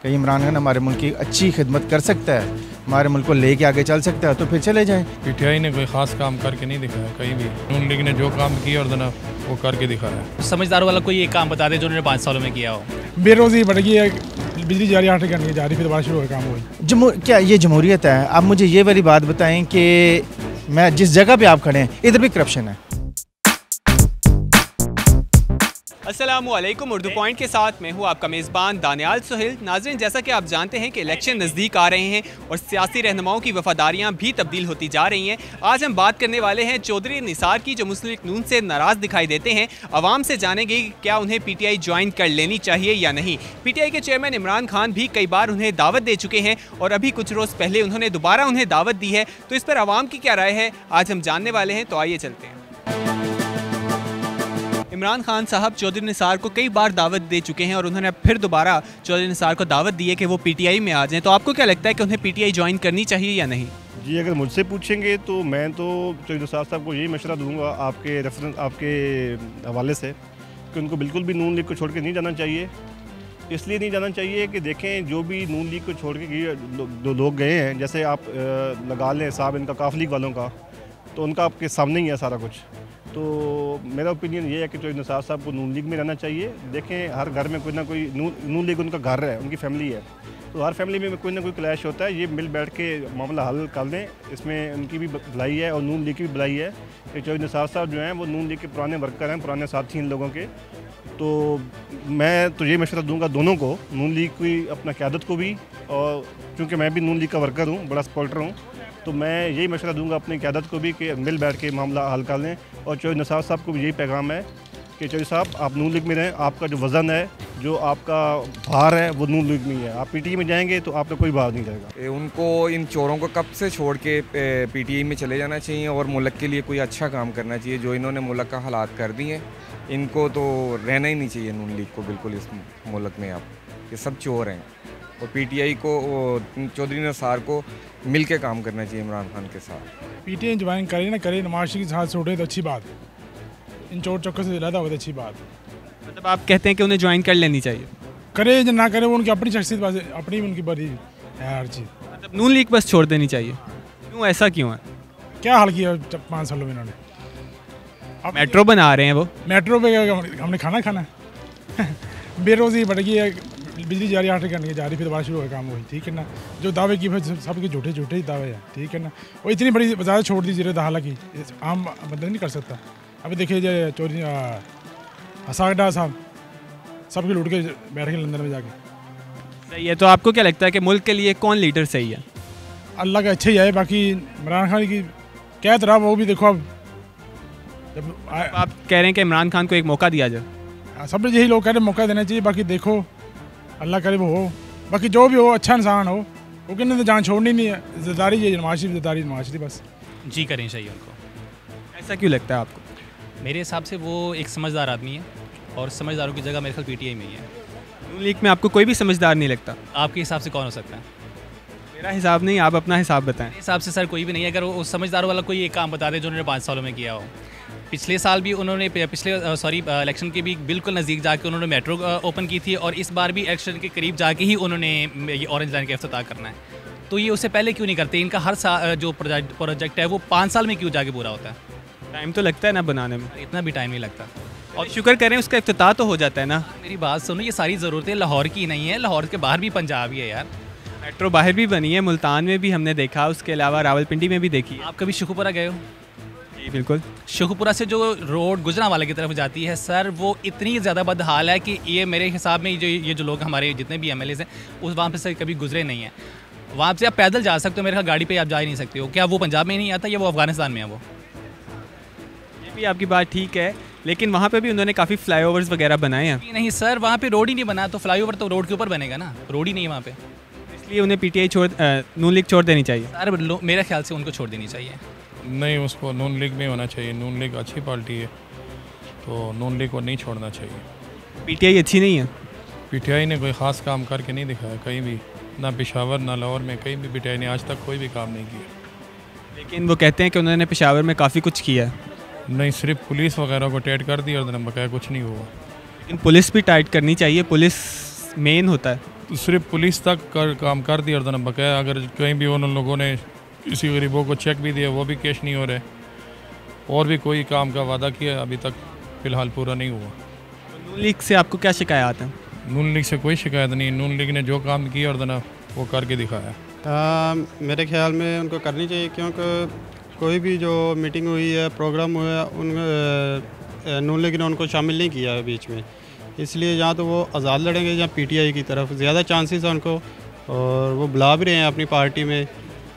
कहीं इमरान खान हमारे मुल्क की अच्छी खिदमत कर सकता है, हमारे मुल्क को लेके आगे चल सकता है, तो फिर चले जाएं। पीटीआई ने कोई ख़ास काम करके नहीं दिखाया कहीं भी। नून लीग ने जो काम किया और जना वो करके दिखाया। समझदार वाला कोई एक काम बता दे जो उन्होंने 5 सालों में किया हो। बेरोज़गारी बढ़ गई है, बिजली जारी 8 घंटे जा रही, फिर दोबारा शुरू हो काम हुई। क्या ये जमहूरियत है? आप मुझे ये वाली बात बताएं कि मैं जिस जगह पे आप खड़े हैं इधर भी करप्शन है। अस्सलामुअलैकुम, उर्दू पॉइंट के साथ मैं हूँ आपका मेज़बान दानियाल सुहेल। नाज़रीन, जैसा कि आप जानते हैं कि इलेक्शन नज़दीक आ रहे हैं और सियासी रहनुमाओं की वफादारियाँ भी तब्दील होती जा रही हैं। आज हम बात करने वाले हैं चौधरी निसार की, जो मुस्लिम लीग नून से नाराज़ दिखाई देते हैं। आवाम से जानेंगे कि क्या उन्हें पीटीआई ज्वाइन कर लेनी चाहिए या नहीं। पीटीआई के चेयरमैन इमरान खान भी कई बार उन्हें दावत दे चुके हैं और अभी कुछ रोज़ पहले उन्होंने दोबारा उन्हें दावत दी है, तो इस पर आवाम की क्या राय है आज हम जानने वाले हैं। तो आइए चलते हैं। इमरान खान साहब चौधरी निसार को कई बार दावत दे चुके हैं और उन्होंने फिर दोबारा चौधरी निसार को दावत दी है कि वो पीटीआई में आ जाएं, तो आपको क्या लगता है कि उन्हें पीटीआई ज्वाइन करनी चाहिए या नहीं? जी, अगर मुझसे पूछेंगे तो मैं तो चौधरी निसार साहब को यही मशवरा दूंगा आपके हवाले से कि उनको बिल्कुल भी नून लीग को छोड़ के नहीं जाना चाहिए। इसलिए नहीं जाना चाहिए कि देखें, जो भी नून लीग को छोड़ के जो लोग गए हैं, जैसे आप लगा लें साहब इनका काफ लीग वालों का, तो उनका आपके सामने ही है सारा कुछ। तो मेरा ओपिनियन ये है कि चौधरी निसार साहब को नून लीग में रहना चाहिए। देखें, हर घर में कोई ना कोई नून लीग उनका घर है, उनकी फैमिली है, तो हर फैमिली में कोई ना कोई क्लैश होता है। ये मिल बैठ के मामला हल कर दें, इसमें उनकी भी भलाई है और नून लीग की भी भलाई है कि चौधरी निसार साहब जो हैं वो नून लीग के पुराने वर्कर हैं, पुराने साथी इन लोगों के। तो मैं तो ये मशवरा दूंगा दोनों को, नून लीग की अपना क़यादत को भी, और चूँकि मैं भी नून लीग का वर्कर हूँ, बड़ा सपोर्टर हूँ, तो मैं यही मशवरा दूंगा अपनी क़यादत को भी कि मिल बैठ के मामला हल कर लें। और चौधरी निसार साहब को भी यही पैगाम है कि चौधरी साहब आप नून लीग में रहें, आपका जो वज़न है, जो आपका भार है, वो नून लीग में ही है। आप पीटीआई में जाएंगे तो आपका कोई भार नहीं रहेगा। उनको इन चोरों को कब से छोड़ के पीटीआई में चले जाना चाहिए और मुल्क के लिए कोई अच्छा काम करना चाहिए। जो इन्होंने मुल्क का हालात कर दिए हैं, इनको तो रहना ही नहीं चाहिए नून लीग को बिल्कुल इस मुल्क में। आप ये सब चोर हैं और पीटीआई को, चौधरी निसार को मिल के काम करना चाहिए इमरान खान के साथ। पीटीआई ज्वाइन करे ना करे, नवाज शरीफ के साथ से उठे तो अच्छी बात, इन चोर चक्कर से ज़्यादा हो तो अच्छी बात। मतलब आप कहते हैं कि उन्हें ज्वाइन कर लेनी चाहिए? करे या ना करे, वो उनकी अपनी शख्सियत, बात अपनी उनकी बड़ी है हर चीज़। मतलब नून लीग बस छोड़ देनी चाहिए? क्यों, ऐसा क्यों है? क्या हाल किया 5 सालों में इन्होंने? अब मेट्रो बना रहे हैं, वो मेट्रो पे हमने खाना खाना बेरोज़गारी बढ़ गई है, बिजली जारी 8 घंटे जा रही, फिर दोबारा शुरू हो काम हुई, ठीक है ना। जो दावे की फिर सबके झूठे ही दावे हैं, ठीक है ना। वो इतनी बड़ी ज़्यादा छोड़ दी ज़रूरत, हालांकि आम बंदा नहीं कर सकता। अभी देखिए जो चौधरी हसागडा साहब सबके लूट के बैठ गए लंदन में जाके। सही है, तो आपको क्या लगता है कि मुल्क के लिए कौन लीडर सही है? अल्लाह का अच्छा ही है, बाकी इमरान खान की क्या तरह वो भी देखो। अब जब आप कह रहे हैं कि इमरान खान को एक मौका दिया जाए? सब यही लोग कह रहे हैं मौका देना चाहिए, बाकी देखो अल्लाह करे वो हो, बाकी जो भी हो अच्छा इंसान हो, वो कहने तो जान छोड़नी नहीं है। ज़िम्मेदारी ये नवाज शरीफ बस जी करनी चाहिए उनको। ऐसा क्यों लगता है आपको? मेरे हिसाब से वो एक समझदार आदमी है और समझदारों की जगह मेरे ख्याल पीटीआई में ही है। नून लीग में आपको कोई भी समझदार नहीं लगता? आपके हिसाब से कौन हो सकता है? मेरा हिसाब नहीं, आप अपना हिसाब बताएं। मेरे हिसाब से सर कोई भी नहीं है। अगर वो समझदार वाला कोई एक काम बता दे जो उन्होंने 5 सालों में किया हो। पिछले साल भी उन्होंने इलेक्शन के भी बिल्कुल नज़दीक जाके उन्होंने मेट्रो ओपन की थी और इस बार भी इलेक्शन के करीब जाके ही उन्होंने ये ऑरेंज लाइन का इफ्तिताह करना है। तो ये उससे पहले क्यों नहीं करते? इनका हर साल जो प्रोजेक्ट है वो 5 साल में क्यों जाके पूरा होता है? टाइम तो लगता है ना बनाने में? इतना भी टाइम नहीं लगता। और शुक्र करें उसका इफ्तिताह तो हो जाता है ना। मेरी बात सुनो, ये सारी ज़रूरतें लाहौर की नहीं है, लाहौर के बाहर भी पंजाब ही है यार। मेट्रो बाहर भी बनी है, मुल्तान में भी हमने देखा, उसके अलावा रावलपिंडी में भी देखी है। आप कभी शुकुपुरा गए हो? जी बिल्कुल। शुकुपुरा से जो रोड गुजरांवाला की तरफ जाती है सर, वो इतनी ज़्यादा बदहाल है कि ये मेरे हिसाब में ये जो लोग हमारे जितने भी एमएलएज़ हैं उस वहाँ पे से कभी गुजरे नहीं हैं। वहाँ से आप पैदल जा सकते हो, मेरे ख्याल गाड़ी पे आप जा ही नहीं सकते हो। क्या वो पंजाब में नहीं आता या वो अफगानिस्तान में है? वो ये भी आपकी बात ठीक है, लेकिन वहाँ पे भी उन्होंने काफ़ी फ्लाईओवर्स वगैरह बनाए हैं। नहीं सर, वहाँ पे रोड ही नहीं बना, तो फ्लाईओवर तो रोड के ऊपर बनेगा ना, रोड ही नहीं है वहाँ पे। इसलिए उन्हें पीटीआई नून लीग छोड़ देनी चाहिए? सर मेरे ख्याल से उनको छोड़ देनी चाहिए। नहीं, उसको नून लीग में होना चाहिए। नून लीग अच्छी पार्टी है, तो नून लीग को नहीं छोड़ना चाहिए। पीटीआई अच्छी नहीं है? पीटीआई ने कोई ख़ास काम करके नहीं दिखाया कहीं भी, ना पेशावर ना लाहौर में, कहीं भी पीटीआई ने आज तक कोई भी काम नहीं किया। लेकिन वो कहते हैं कि उन्होंने पेशावर में काफ़ी कुछ किया है। नहीं, सिर्फ पुलिस वगैरह को टाइट कर दिया और बकाया कुछ नहीं हुआ। लेकिन पुलिस भी टाइट करनी चाहिए, पुलिस मेन होता है। सिर्फ पुलिस तक काम कर दिया और बकाया अगर कहीं भी उन लोगों ने किसी गरीबों को चेक भी दिया वो भी कैश नहीं हो रहे, और भी कोई काम का वादा किया अभी तक फ़िलहाल पूरा नहीं हुआ। नून लीग से आपको क्या शिकायत है? नून लीग से कोई शिकायत नहीं, नून लीग ने जो काम किया और वो करके दिखाया। मेरे ख्याल में उनको करनी चाहिए, क्योंकि कोई भी जो मीटिंग हुई है, प्रोग्राम हुआ है, उन नून लीग ने उनको शामिल नहीं किया है बीच में, इसलिए या तो वो आज़ाद लड़ेंगे या पीटीआई की तरफ ज़्यादा चांसेस है उनको, और वो बुला भी रहे हैं अपनी पार्टी में,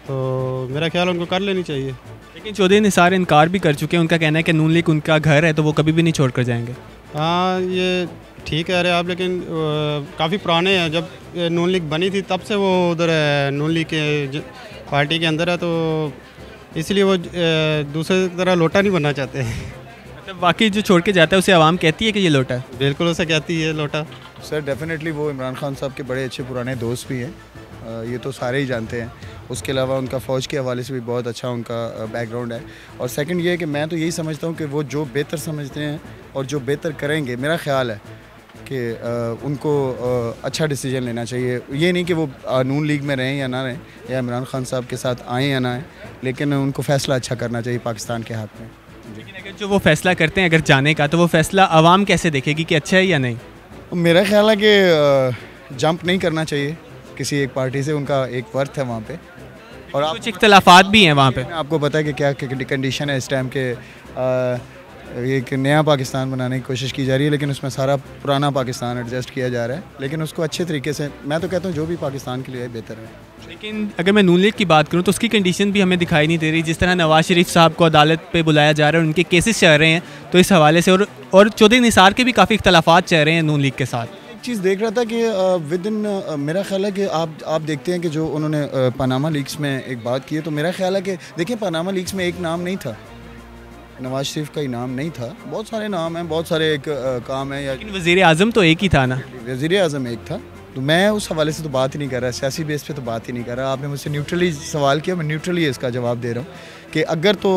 तो मेरा ख्याल उनको कर लेनी चाहिए। लेकिन चौधरी निसार इनकार भी कर चुके हैं, उनका कहना है कि नून लीग उनका घर है तो वो कभी भी नहीं छोड़ कर जाएंगे। हाँ, ये ठीक कह रहे हैं आप, लेकिन काफ़ी पुराने हैं, जब नून लीग बनी थी तब से वो उधर है, नून लीग के पार्टी के अंदर है, तो इसलिए वो दूसरे तरह लोटा नहीं बनना चाहते हैं। मतलब वाकई जो छोड़ के जाता है उसे आवाम कहती है कि ये लोटा है? बिल्कुल उसे कहती है लोटा। सर डेफिनेटली वो इमरान खान साहब के बड़े अच्छे पुराने दोस्त भी हैं, ये तो सारे ही जानते हैं। उसके अलावा उनका फ़ौज के हवाले से भी बहुत अच्छा उनका बैकग्राउंड है। और सेकंड ये है कि मैं तो यही समझता हूँ कि वो जो बेहतर समझते हैं और जो बेहतर करेंगे, मेरा ख्याल है कि उनको अच्छा डिसीजन लेना चाहिए। ये नहीं कि वो नून लीग में रहें या ना रहें, या इमरान खान साहब के साथ आएँ या ना आएँ, लेकिन उनको फ़ैसला अच्छा करना चाहिए पाकिस्तान के हाथ में। लेकिन अगर जो वो फ़ैसला करते हैं अगर जाने का, तो वो फ़ैसला आवाम कैसे देखेगी कि अच्छा है या नहीं? मेरा ख्याल है कि जंप नहीं करना चाहिए किसी एक पार्टी से, उनका एक वर्थ है वहाँ पे। और कुछ इख्तलाफात भी हैं वहाँ पे। आपको पता है कि क्या कंडीशन है इस टाइम के, एक नया पाकिस्तान बनाने की कोशिश की जा रही है, लेकिन उसमें सारा पुराना पाकिस्तान एडजस्ट किया जा रहा है, लेकिन उसको अच्छे तरीके से, मैं तो कहता हूँ जो भी पाकिस्तान के लिए बेहतर है। लेकिन अगर मैं नून लीग की बात करूँ तो उसकी कंडीशन भी हमें दिखाई नहीं दे रही। जिस तरह नवाज शरीफ साहब को अदालत पे बुलाया जा रहा है, उनके केसेस चल रहे हैं, तो इस हवाले से और चौधरी निसार के भी काफ़ी इख्तलाफात चल रहे हैं नून लीग के साथ। चीज़ देख रहा था कि विद इन मेरा ख्याल है कि आप देखते हैं कि जो उन्होंने पनामा लीक्स में एक बात की है, तो मेरा ख्याल है कि देखिए पनामा लीक्स में एक नाम नहीं था, नवाज शरीफ का ही नाम नहीं था, बहुत सारे नाम हैं, बहुत सारे एक काम है। या लेकिन वज़ीर आज़म तो एक ही था ना? वज़ीर आज़म एक था, तो मैं उस हवाले से तो बात ही नहीं कर रहा, सियासी बेस पे तो बात ही नहीं कर रहा। आपने मुझसे न्यूट्रली सवाल किया, मैं न्यूट्रली इसका जवाब दे रहा हूँ कि अगर तो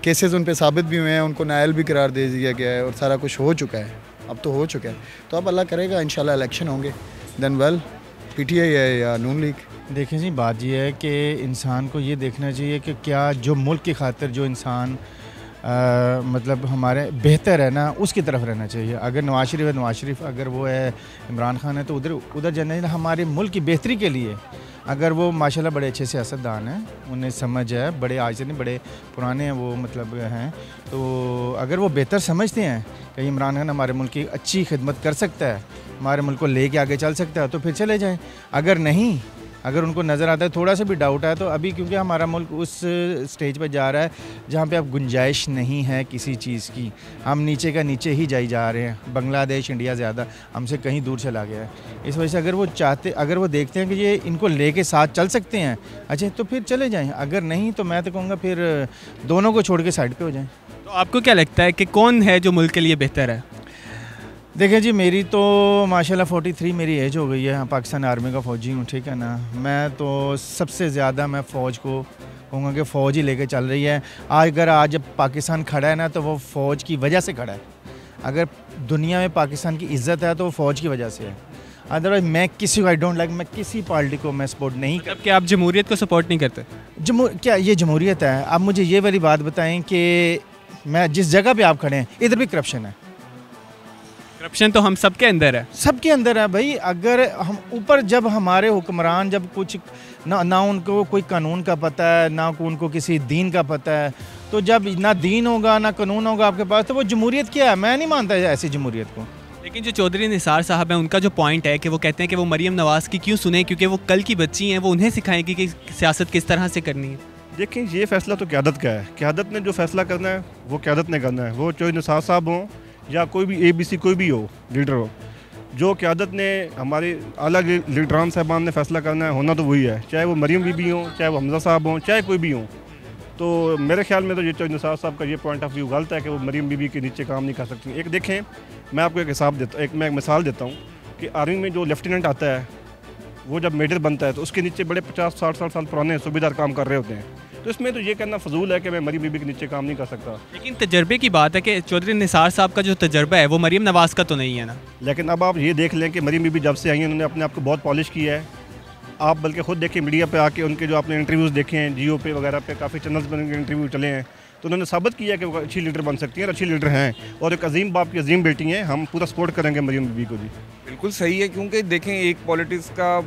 केसेस उन पे साबित भी हुए हैं, उनको नायल भी करार दे दिया गया है और सारा कुछ हो चुका है, अब तो हो चुका है, तो अब अल्लाह करेगा इंशाल्लाह इलेक्शन होंगे, देन वेल पीटीआई है या नून लीग। देखें जी, बात यह है कि इंसान को ये देखना चाहिए कि क्या जो मुल्क की खातिर जो इंसान मतलब हमारे बेहतर है ना, उसकी तरफ रहना चाहिए। अगर नवाज शरीफ है नवाज शरीफ, अगर वो है इमरान खान है तो उधर जाना चाहिए हमारे मुल्क की बेहतरी के लिए। अगर वो माशाल्लाह बड़े अच्छे सियासतदान हैं, उन्हें समझ है, बड़े आज से नहीं बड़े पुराने हैं वो मतलब हैं, तो अगर वो बेहतर समझते हैं कि इमरान खान हमारे मुल्क की अच्छी खिदमत कर सकता है, हमारे मुल्क को लेके आगे चल सकता है, तो फिर चले जाएं। अगर नहीं, अगर उनको नज़र आता है, थोड़ा सा भी डाउट है, तो अभी क्योंकि हमारा मुल्क उस स्टेज पर जा रहा है जहाँ पे अब गुंजाइश नहीं है किसी चीज़ की, हम नीचे का नीचे ही जाई जा रहे हैं। बांग्लादेश इंडिया ज़्यादा हमसे कहीं दूर चला गया है। इस वजह से अगर वो चाहते, अगर वो देखते हैं कि ये इनको लेके साथ चल सकते हैं, अच्छा तो फिर चले जाएँ। अगर नहीं तो मैं तो कहूँगा फिर दोनों को छोड़ के साइड पर हो जाएँ। तो आपको क्या लगता है कि कौन है जो मुल्क के लिए बेहतर है? देखिए जी, मेरी तो माशाल्लाह 43 मेरी एज हो गई है, पाकिस्तान आर्मी का फ़ौजी हूँ, ठीक है ना। मैं तो सबसे ज़्यादा मैं फ़ौज को कहूँगा कि फ़ौज ही लेके चल रही है। आज जब पाकिस्तान खड़ा है ना, तो वो फ़ौज की वजह से खड़ा है। अगर दुनिया में पाकिस्तान की इज़्ज़त है तो वो फ़ौज की वजह से है। अदरवाइज मैं किसी को आई डोंट लाइक, मैं किसी पार्टी को मैं सपोर्ट नहीं करता। क्या आप जमहूरियत को सपोर्ट नहीं करते? क्या ये जमहूरियत है? आप मुझे ये वाली बात बताएं कि मैं जिस जगह पे आप खड़े हैं इधर भी करप्शन है। करप्शन तो हम सबके अंदर है, सबके अंदर है भाई। अगर हम ऊपर, जब हमारे हुक्मरान जब कुछ ना उनको कोई कानून का पता है, ना उनको किसी दीन का पता है, तो जब ना दीन होगा ना कानून होगा आपके पास, तो वो जमहूरियत क्या है? मैं नहीं मानता ऐसी जमहूरियत को। लेकिन जो चौधरी निसार साहब हैं, उनका जो पॉइंट है कि वो कहते हैं कि वो मरीम नवाज़ की क्यों सुने, क्योंकि वो कल की बच्ची हैं, वो उन्हें सिखाएंगी कि सियासत किस तरह से करनी है। देखिए, ये फ़ैसला तो क़यादत का है। क़यादत ने जो फ़ैसला करना है वो क़यादत ने करना है। वो चौधरी निसार साहब हों या कोई भी ABC कोई भी हो लीडर हो, जो क़यादत ने हमारे आला लीडरान साहबान ने फ़ैसला करना है, होना तो वही है, चाहे वो मरीम बीबी हों, चाहे वो हमजा साहब हों, चाहे कोई भी हों। तो मेरे ख्याल में तो ये चौधरी निसार साहब का ये पॉइंट ऑफ व्यू गलत है कि वो मरीम बीबी के नीचे काम नहीं कर सकती। एक देखें, मैं आपको एक मिसाल देता हूँ कि आर्मी में जो लेफ्टिनेंट आता है, वो जब मेजर बनता है तो उसके नीचे बड़े 50-60 साल पुराने सूबेदार काम कर रहे होते हैं। तो इसमें तो ये कहना फजूल है कि मैं मरीम बीबी के नीचे काम नहीं कर सकता। लेकिन तजर्बे की बात है कि चौधरी निसार साहब का जो तजर्बा है वो मरीम नवाज़ का तो नहीं है ना। लेकिन अब आप ये देख लें कि मरीम बीबी जब से आई हैं उन्होंने अपने आप को बहुत पॉलिश किया है। आप बल्कि ख़ुद देखें मीडिया पे आके उनके जो आपने इंटरव्यूज़ देखे हैं जियो पे वगैरह पे काफ़ी चैनल्स पर उनके इंटरव्यू चले हैं, तो उन्होंने साबित किया कि वो अच्छी लीडर बन सकती हैं और अच्छी लीडर हैं और एक अजीम बाप की अजीम बेटी हैं। हम पूरा सपोर्ट करेंगे मरीम बीबी को। जी बिल्कुल सही है, क्योंकि देखें एक पॉलिटिक्स का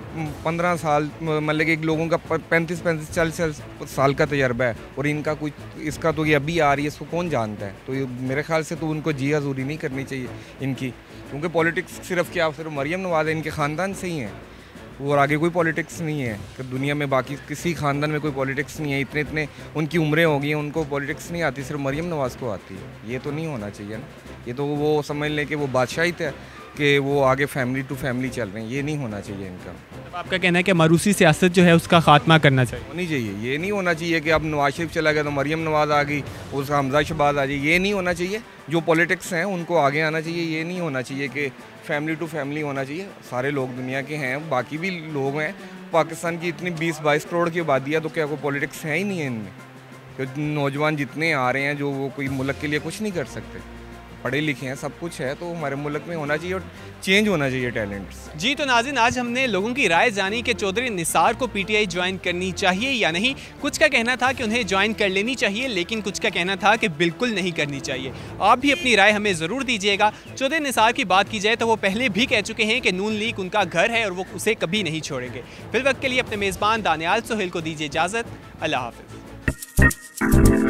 15 साल मतलब कि एक लोगों का 35-40 साल का तजर्बा है और इनका कुछ इसका तो ये अभी आ रही है, इसको कौन जानता है। तो ये मेरे ख्याल से तो उनको जी हजूरी नहीं करनी चाहिए इनकी, क्योंकि पॉलिटिक्स सिर्फ क्या सिर्फ मरीम नवाज़ है, इनके ख़ानदान से ही हैं और आगे कोई पॉलिटिक्स नहीं है कि दुनिया में बाकी किसी ख़ानदान में कोई पॉलिटिक्स नहीं है। इतने उनकी उम्रें हो गई हैं, उनको पॉलिटिक्स नहीं आती, सिर्फ मरीम नवाज़ को आती है। ये तो नहीं होना चाहिए ना, ये तो वो समझ लें कि वो बादशाही थे कि वो आगे फैमिली टू फैमिली चल रहे हैं, ये नहीं होना चाहिए इनका। तो आपका कहना है कि मारूसी सियासत जो है उसका खात्मा करना चाहिए, होनी चाहिए। ये नहीं होना चाहिए कि अब नवाज शरीफ चला गया तो मरीम नवाज़ आ गई, उसका हमजा शहबाज आ जाए, ये नहीं होना चाहिए। जो पॉलिटिक्स हैं उनको आगे आना चाहिए, ये नहीं होना चाहिए कि फैमिली टू फैमिली होना चाहिए। सारे लोग दुनिया के हैं, बाकी भी लोग हैं। पाकिस्तान की इतनी 20-22 करोड़ की आबादी है, तो क्या कोई पॉलिटिक्स है ही नहीं है इनमें। नौजवान जितने आ रहे हैं जो वो कोई मुल्क के लिए कुछ नहीं कर सकते, पढ़े लिखे हैं, सब कुछ है, तो हमारे मुल्क में होना चाहिए और चेंज होना चाहिए टैलेंट्स। जी तो नाज़रीन, आज हमने लोगों की राय जानी कि चौधरी निसार को पीटीआई ज्वाइन करनी चाहिए या नहीं। कुछ का कहना था कि उन्हें ज्वाइन कर लेनी चाहिए, लेकिन कुछ का कहना था कि बिल्कुल नहीं करनी चाहिए। आप भी अपनी राय हमें ज़रूर दीजिएगा। चौधरी निसार की बात की जाए तो वो पहले भी कह चुके हैं कि नून लीग उनका घर है और वो उसे कभी नहीं छोड़ेंगे। फिल वक्त के लिए अपने मेज़बान दानियाल सुहेल को दीजिए इजाज़त। अल्लाह हाफ़िज़।